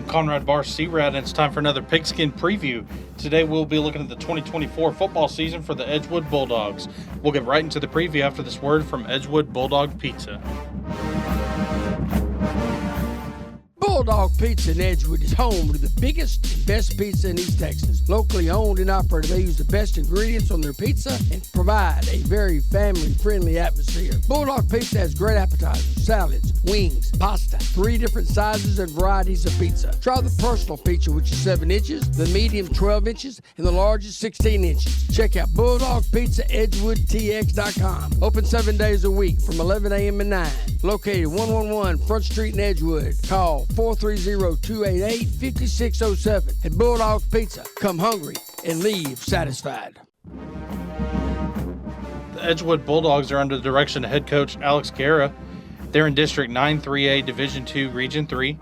Conrad Bahr, C-Rad, and it's time for another Pigskin preview. Today we'll be looking at the 2024 football season for the Edgewood Bulldogs. We'll get right into the preview after this word from Edgewood Bulldog Pizza. Bulldog Pizza in Edgewood is home to the biggest and best pizza in East Texas. Locally owned and operated, they use the best ingredients on their pizza and provide a very family-friendly atmosphere. Bulldog Pizza has great appetizers, salads, wings, pasta, 3 different sizes and varieties of pizza. Try the personal pizza, which is 7 inches, the medium 12 inches, and the largest 16 inches. Check out Bulldog Pizza EdgewoodTX.com. Open 7 days a week from 11 a.m. to 9. Located 111 Front Street in Edgewood. Call 430-288-5607. At Bulldog Pizza, come hungry and leave satisfied. The Edgewood Bulldogs are under the direction of head coach Alex Guerra. They're in District 9 3A Division II Region 3.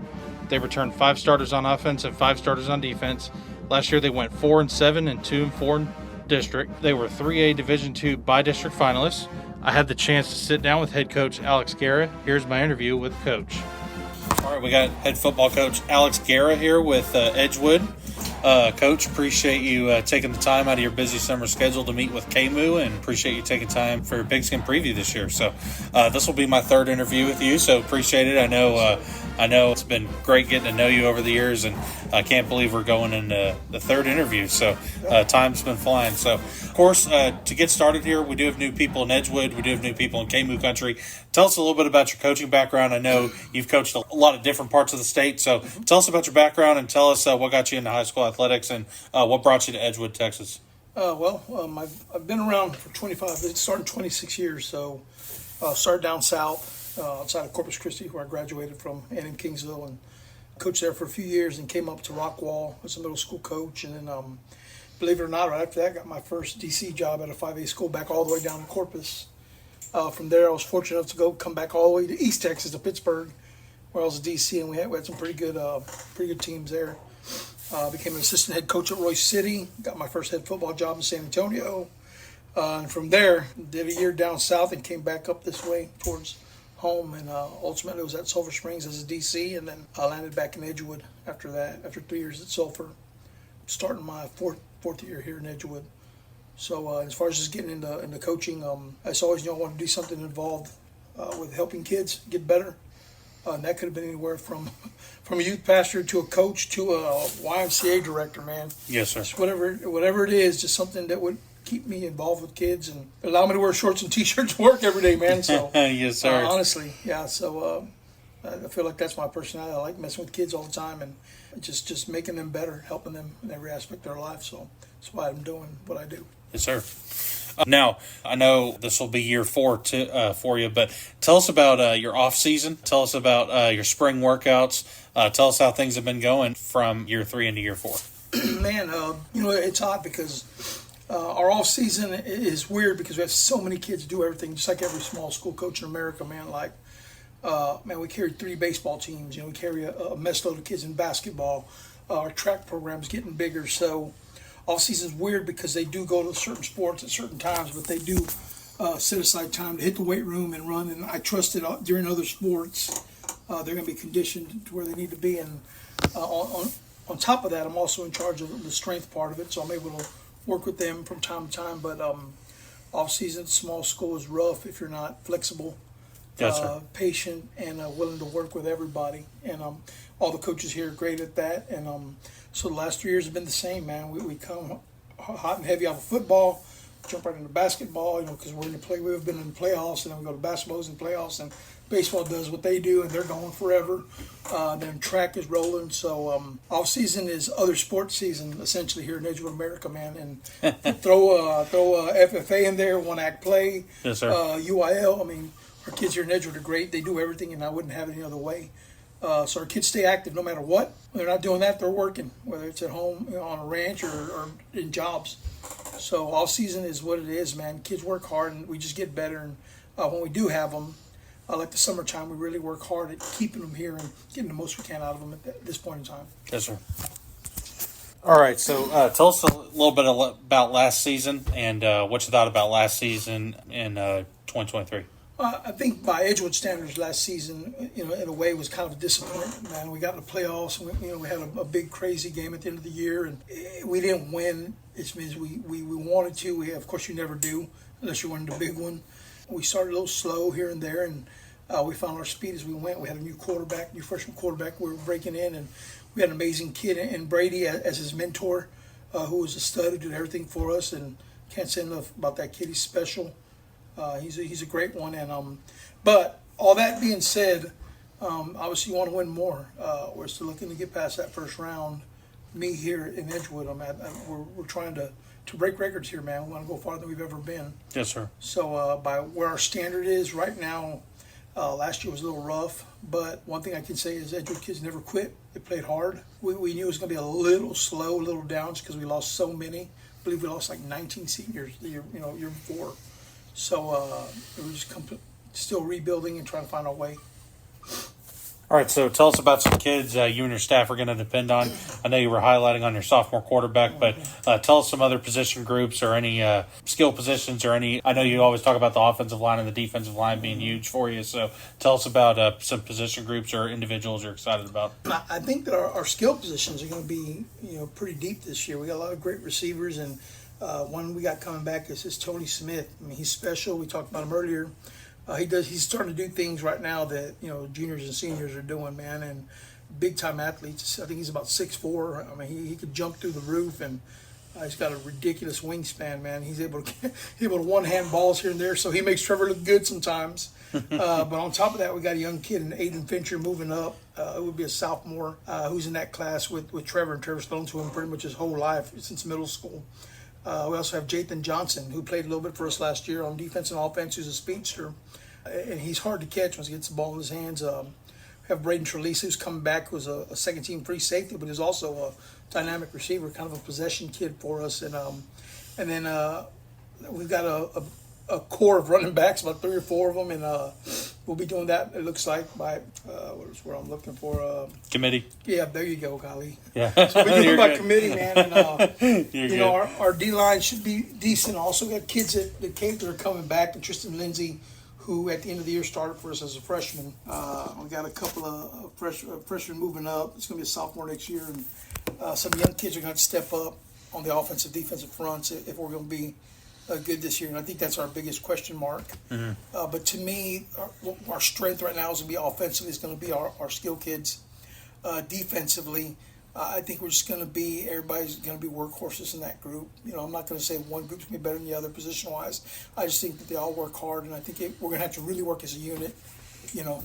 They returned 5 starters on offense and 5 starters on defense. Last year they went 4-7 and 2-4 in district. They were 3A Division II by-district finalists. I had the chance to sit down with head coach Alex Guerra. Here's my interview with Coach. All right, we got head football coach Alex Guerra here with Edgewood. Coach, appreciate you taking the time out of your busy summer schedule to meet with KMOO, and appreciate you taking time for your Pigskin preview this year. So this will be my 3rd interview with you, so appreciate it. I know it's been great getting to know you over the years, and I can't believe we're going into the 3rd interview. So time's been flying. So, of course, to get started here, we do have new people in Edgewood. We do have new people in KMOO country. Tell us a little bit about your coaching background. I know you've coached a lot of different parts of the state. So tell us about your background and tell us what got you into high school athletics and what brought you to Edgewood, Texas. I've been around for 26 years. So started down south, outside of Corpus Christi, where I graduated from, and in Kingsville, and coached there for a few years, and came up to Rockwall as a middle school coach. And then, believe it or not, right after that, I got my first DC job at a 5A school back all the way down in Corpus. From there, I was fortunate enough to come back all the way to East Texas, to Pittsburgh, where I was a DC, and we had some pretty good teams there. Became an assistant head coach at Royce City. Got my first head football job in San Antonio. And from there, did a year down south and came back up this way towards home. And ultimately was at Sulphur Springs as a DC, and then I landed back in Edgewood after that, after 3 years at Sulphur, starting my fourth year here in Edgewood. So as far as just getting into coaching, I just always I wanted to do something involved with helping kids get better. And that could have been anywhere from a youth pastor to a coach to a YMCA director, man. Yes, sir. Just whatever it is, just something that would keep me involved with kids and allow me to wear shorts and T-shirts to work every day, man. So yes, sir. Honestly, yeah. So I feel like that's my personality. I like messing with kids all the time and just making them better, helping them in every aspect of their life. So that's why I'm doing what I do. Yes, sir. Now, I know this will be year 4 for you, but tell us about your off season. Tell us about your spring workouts. Tell us how things have been going from year 3 into year 4. Man, it's odd because our off season is weird because we have so many kids do everything, just like every small school coach in America, man. Like, we carry 3 baseball teams. We carry a mess load of kids in basketball. Our track program's getting bigger, so off season is weird because they do go to certain sports at certain times, but they do set aside time to hit the weight room and run. And I trust that during other sports, they're going to be conditioned to where they need to be. And on top of that, I'm also in charge of the strength part of it, so I'm able to work with them from time to time. But off season, small school is rough if you're not flexible, patient, and willing to work with everybody. And all the coaches here are great at that. And so the last 3 years have been the same, man. We come hot and heavy off of football, jump right into basketball, because we've been in the playoffs, and then we go to basketballs and playoffs, and baseball does what they do, and they're going forever. Then track is rolling. So off season is other sports season, essentially, here in Edgewood, America, man. And throw FFA in there, one act play, yes, sir. UIL. I mean, our kids here in Edgewood are great. They do everything, and I wouldn't have it any other way. So our kids stay active no matter what. When they're not doing that, they're working, whether it's at home, on a ranch, or in jobs. So off season is what it is, man. Kids work hard, and we just get better. And when we do have them, like the summertime, we really work hard at keeping them here and getting the most we can out of them at this point in time. Yes, sir. All right, so tell us a little bit about last season and what you thought about last season in 2023. I think by Edgewood standards last season, in a way was kind of a disappointment, man. We got in the playoffs, and we had a big crazy game at the end of the year, and we didn't win. It means we wanted to. Of course, you never do unless you win the big one. We started a little slow here and there, and we found our speed as we went. We had a new freshman quarterback we were breaking in, and we had an amazing kid in Brady as his mentor, who was a stud, who did everything for us, and can't say enough about that kid. He's special. He's a great one, and but all that being said, obviously you want to win more. We're still looking to get past that first round. Me here in Edgewood, we're trying to break records here, man. We want to go farther than we've ever been. Yes, sir. So by where our standard is right now, last year was a little rough, but one thing I can say is Edgewood kids never quit. They played hard. We knew it was going to be a little slow, a little down, just because we lost so many. I believe we lost like 19 seniors the year before. So we're just still rebuilding and trying to find our way. All right, so tell us about some kids you and your staff are going to depend on. I know you were highlighting on your sophomore quarterback, but tell us some other position groups or any skill positions or any. I know you always talk about the offensive line and the defensive line being huge for you, so tell us about some position groups or individuals you're excited about. I think that our skill positions are going to be pretty deep this year. We got a lot of great receivers, and one we got coming back is Tony Smith. I mean, he's special. We talked about him earlier. He's starting to do things right now that juniors and seniors are doing, man, and big time athletes. I think he's about 6'4". I mean, he could jump through the roof, and he's got a ridiculous wingspan, man. He's able to one-hand balls here and there, so he makes Trevor look good sometimes. But on top of that, we got a young kid in Aiden Fincher moving up. It would be a sophomore who's in that class with Trevor, and Trevor's thrown to him pretty much his whole life since middle school. We also have Jathan Johnson, who played a little bit for us last year on defense and offense, who's a speedster. And he's hard to catch once he gets the ball in his hands. We have Braden Trelease, who's coming back, who's a second-team free safety, but he's also a dynamic receiver, kind of a possession kid for us. And then we've got a core of running backs, about 3 or 4 of them, and we'll be doing that, it looks like, by what is where I'm looking for? Committee. Yeah, there you go, golly. Yeah. So we're doing by committee, man. And, our D-line should be decent. Also got kids that came that are coming back, and Tristan Lindsay, who at the end of the year started for us as a freshman. We got a couple of freshmen moving up. It's going to be a sophomore next year, and some young kids are going to step up on the offensive, defensive fronts if we're going to be good this year. And I think that's our biggest question mark. Mm-hmm. But to me, our strength right now is going to be offensively. It's going to be our skill kids. Defensively, I think we're just going to be, everybody's going to be workhorses in that group. I'm not going to say one group's going to be better than the other position-wise. I just think that they all work hard, and I think we're going to have to really work as a unit,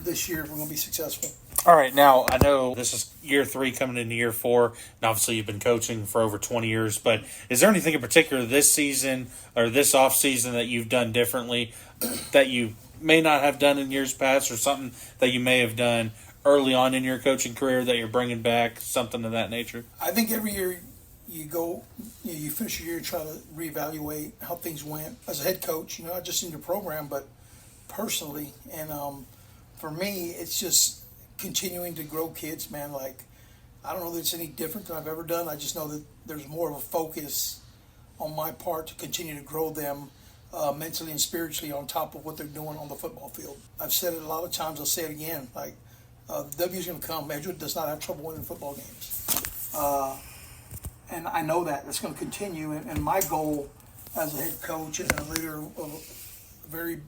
this year if we're going to be successful. All right, now I know this is year 3 coming into year 4, and obviously you've been coaching for over 20 years, but is there anything in particular this season or this off season that you've done differently that you may not have done in years past, or something that you may have done early on in your coaching career that you're bringing back, something of that nature? I think every year you go, you finish your year trying to reevaluate how things went as a head coach, not just in your program, but personally. And for me, it's just continuing to grow kids, man. Like, I don't know that it's any different than I've ever done. I just know that there's more of a focus on my part to continue to grow them mentally and spiritually on top of what they're doing on the football field. I've said it a lot of times. I'll say it again. Like, the W is going to come. Edgewood does not have trouble winning football games. And I know that. That's going to continue. And my goal as a head coach and a leader of a very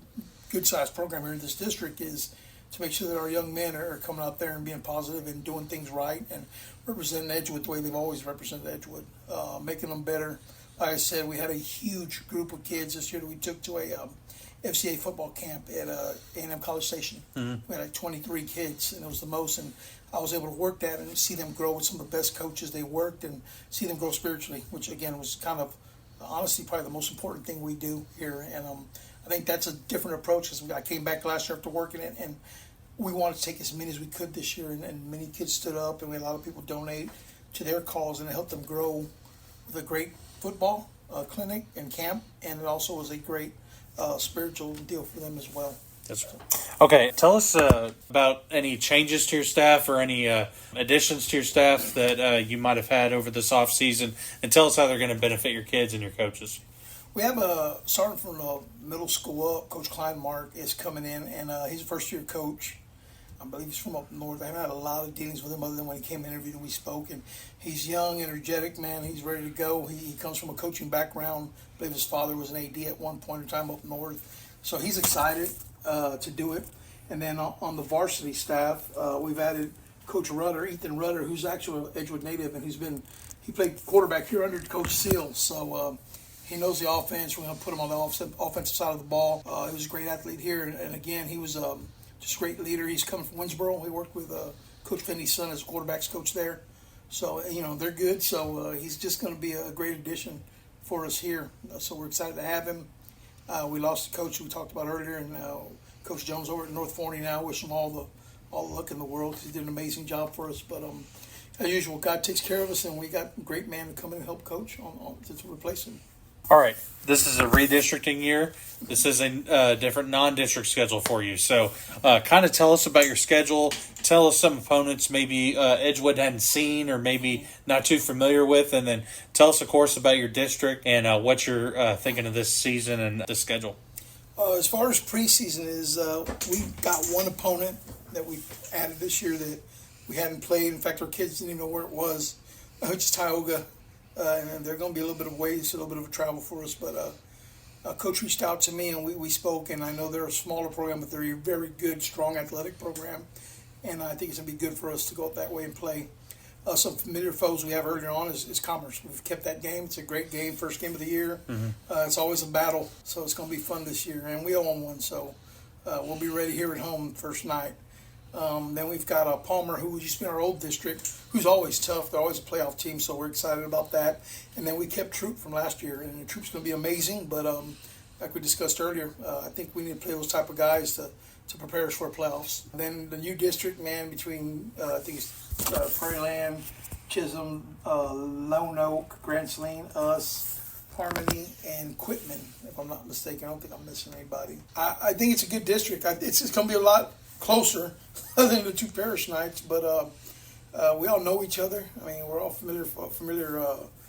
good-sized program here in this district is to make sure that our young men are coming out there and being positive and doing things right and representing Edgewood the way they've always represented Edgewood, making them better. Like I said, we had a huge group of kids this year that we took to a FCA football camp at A&M College Station. Mm-hmm. We had like 23 kids, and it was the most. And I was able to work that and see them grow with some of the best coaches they worked, and see them grow spiritually, which again was kind of honestly probably the most important thing we do here. And I think that's a different approach, because I came back last year after working it, and we wanted to take as many as we could this year, and many kids stood up, and we had a lot of people donate to their cause, and it helped them grow with a great football clinic and camp, and it also was a great spiritual deal for them as well. That's right. Okay, tell us about any changes to your staff or any additions to your staff that you might have had over this off season, and tell us how they're going to benefit your kids and your coaches. We have starting from middle school up, Coach Kleinmark is coming in, and he's a first-year coach. I believe he's from up north. I haven't had a lot of dealings with him other than when he came and interviewed and we spoke. And he's young, energetic, man. He's ready to go. He comes from a coaching background. I believe his father was an AD at one point in time up north. So he's excited to do it. And then on the varsity staff, we've added Coach Rudder, Ethan Rudder, who's actually an Edgewood native, and he played quarterback here under Coach Seal. So he knows the offense. We're going to put him on the offensive side of the ball. He was a great athlete here. And again, he was just a great leader. He's coming from Winsboro. He worked with Coach Finney's son as quarterback's coach there. So, they're good. So he's just going to be a great addition for us here. So we're excited to have him. We lost the coach we talked about earlier, and Coach Jones over at North Forney now. Wish him all the luck in the world. He did an amazing job for us. But as usual, God takes care of us, and we got a great man to come in and help coach to replace him. All right, this is a redistricting year. This is a different non-district schedule for you. So kind of tell us about your schedule. Tell us some opponents maybe Edgewood hadn't seen or maybe not too familiar with. And then tell us, of course, about your district and what you're thinking of this season and the schedule. As far as preseason is, we got one opponent that we added this year that we hadn't played. In fact, our kids didn't even know where it was, which is Tioga. And they're going to be a little bit of ways, a little bit of a travel for us. But Coach reached out to me, and we spoke. And I know they're a smaller program, but they're a very good, strong athletic program. And I think it's going to be good for us to go up that way and play. Some familiar foes we have earlier on is Commerce. We've kept that game. It's a great game, first game of the year. Mm-hmm. It's always a battle, so it's going to be fun this year. And we own one, so we'll be ready here at home first night. Then we've got Palmer, who used to be in our old district, who's always tough. They're always a playoff team, so we're excited about that. And then we kept Troop from last year, and the Troop's going to be amazing. But like we discussed earlier, I think we need to play those type of guys to prepare us for playoffs. And then the new district, man, between I think it's Prairie Land, Chisholm, Lone Oak, Grand Saline, us, Harmony, and Quitman, if I'm not mistaken. I don't think I'm missing anybody. I think it's a good district. It's going to be a lot closer than the two parish nights, but we all know each other. I mean, we're all familiar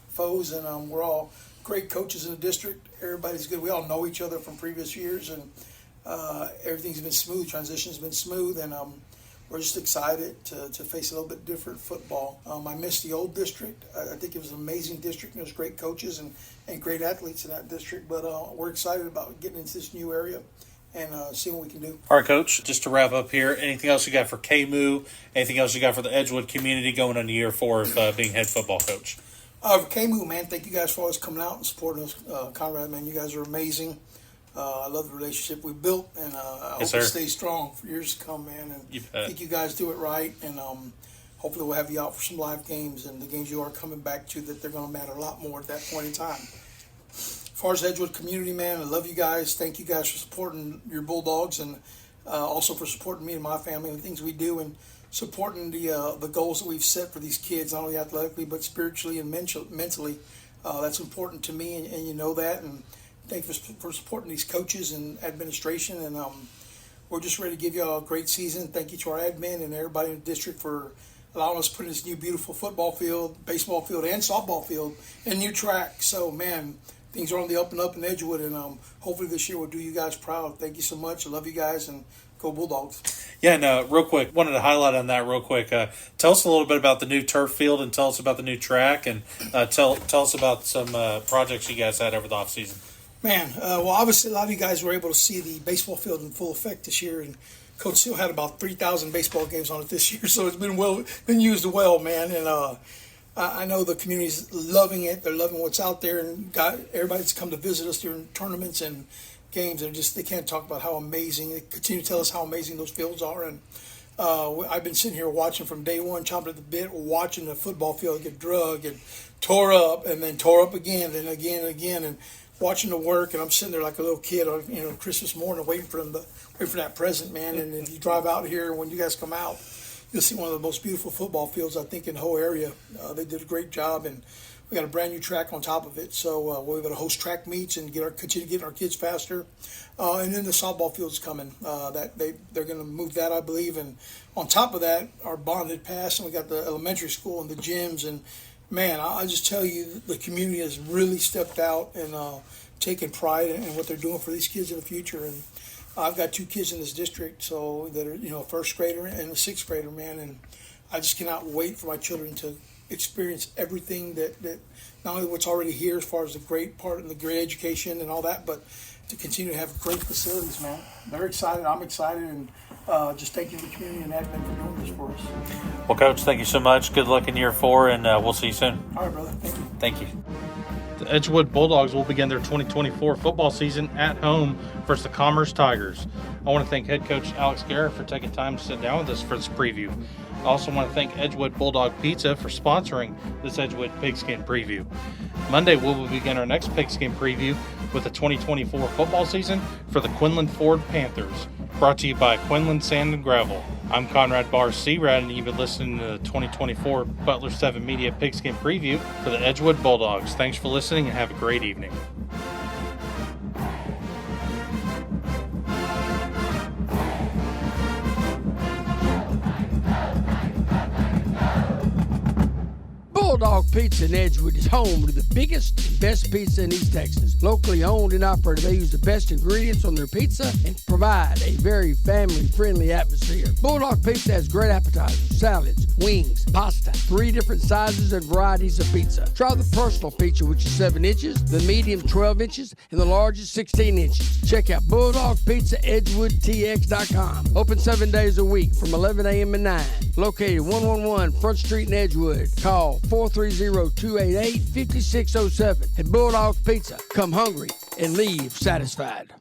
foes, and we're all great coaches in the district. Everybody's good. We all know each other from previous years, and everything's been smooth. Transition's been smooth, and we're just excited to face a little bit different football. I missed the old district. I think it was an amazing district, and there's great coaches and great athletes in that district, but we're excited about getting into this new area and see what we can do. All right, Coach, just to wrap up here, anything else you got for KMOO? Anything else you got for the Edgewood community going into year 4 of being head football coach? For KMOO, man, thank you guys for always coming out and supporting us. Conrad, man, you guys are amazing. I love the relationship we built, and I hope it stays strong for years to come, man. And I think you guys do it right, and hopefully we'll have you out for some live games, and the games you are coming back to, that they're going to matter a lot more at that point in time. As far as Edgewood community, man, I love you guys. Thank you guys for supporting your Bulldogs, and also for supporting me and my family and the things we do, and supporting the goals that we've set for these kids, not only athletically but spiritually and mentally. That's important to me, and you know that. And thank you for supporting these coaches and administration. And we're just ready to give you all a great season. Thank you to our admin and everybody in the district for allowing us to put in this new beautiful football field, baseball field, and softball field, and new track. So, man, things are on the up and up in Edgewood, and hopefully this year we'll do you guys proud. Thank you so much. I love you guys, and go Bulldogs. Yeah, and real quick, wanted to highlight on that real quick. Tell us a little bit about the new turf field, and tell us about the new track, and tell us about some projects you guys had over the offseason. Man, well, obviously a lot of you guys were able to see the baseball field in full effect this year, and Coach Seal had about 3,000 baseball games on it this year, so it's been used well, man. And I know the community's loving it. They're loving what's out there, and everybody's come to visit us during tournaments and games. They can't talk about how amazing. They continue to tell us how amazing those fields are, and I've been sitting here watching from day one, chomping at the bit, watching the football field get drug and tore up, and then tore up again and again and again, and watching the work. And I'm sitting there like a little kid on Christmas morning, waiting for that present, man. And if you drive out here, when you guys come out, you'll see one of the most beautiful football fields I think in the whole area. They did a great job, and we got a brand new track on top of it. So we're going to host track meets and continue getting our kids faster. And then the softball field's coming. They're going to move that, I believe. And on top of that, our bond had passed, and we got the elementary school and the gyms. And man, I just tell you, the community has really stepped out and taking pride in what they're doing for these kids in the future. And I've got 2 kids in this district, so that are, a first grader and a 6th grader, man, and I just cannot wait for my children to experience everything that not only what's already here as far as the great part and the great education and all that, but to continue to have great facilities, man. They're excited, I'm excited, and just thanking the community and admin for doing this for us. Well, Coach, thank you so much. Good luck in year 4, and we'll see you soon. All right, brother. Thank you. Thank you. The Edgewood Bulldogs will begin their 2024 football season at home versus the Commerce Tigers. I want to thank head coach Alex Guerra for taking time to sit down with us for this preview. I also want to thank Edgewood Bulldog Pizza for sponsoring this Edgewood Pigskin preview. Monday, we will begin our next Pigskin preview with the 2024 football season for the Quinlan Ford Panthers. Brought to you by Quinlan Sand and Gravel. I'm Conrad Bahr, C-Rad, and you've been listening to the 2024 Butler7media Pigskin preview for the Edgewood Bulldogs. Thanks for listening and have a great evening. Bulldog Pizza in Edgewood is home to the biggest and best pizza in East Texas. Locally owned and operated, they use the best ingredients on their pizza and provide a very family-friendly atmosphere. Bulldog Pizza has great appetizers, salads, wings, pasta, 3 different sizes and varieties of pizza. Try the personal pizza, which is 7 inches, the medium 12 inches, and the largest 16 inches. Check out Bulldog Pizza EdgewoodTX.com. Open 7 days a week from 11 a.m. to 9. Located 111 Front Street in Edgewood. Call 430-288-5607. At Bulldog Pizza, come hungry and leave satisfied.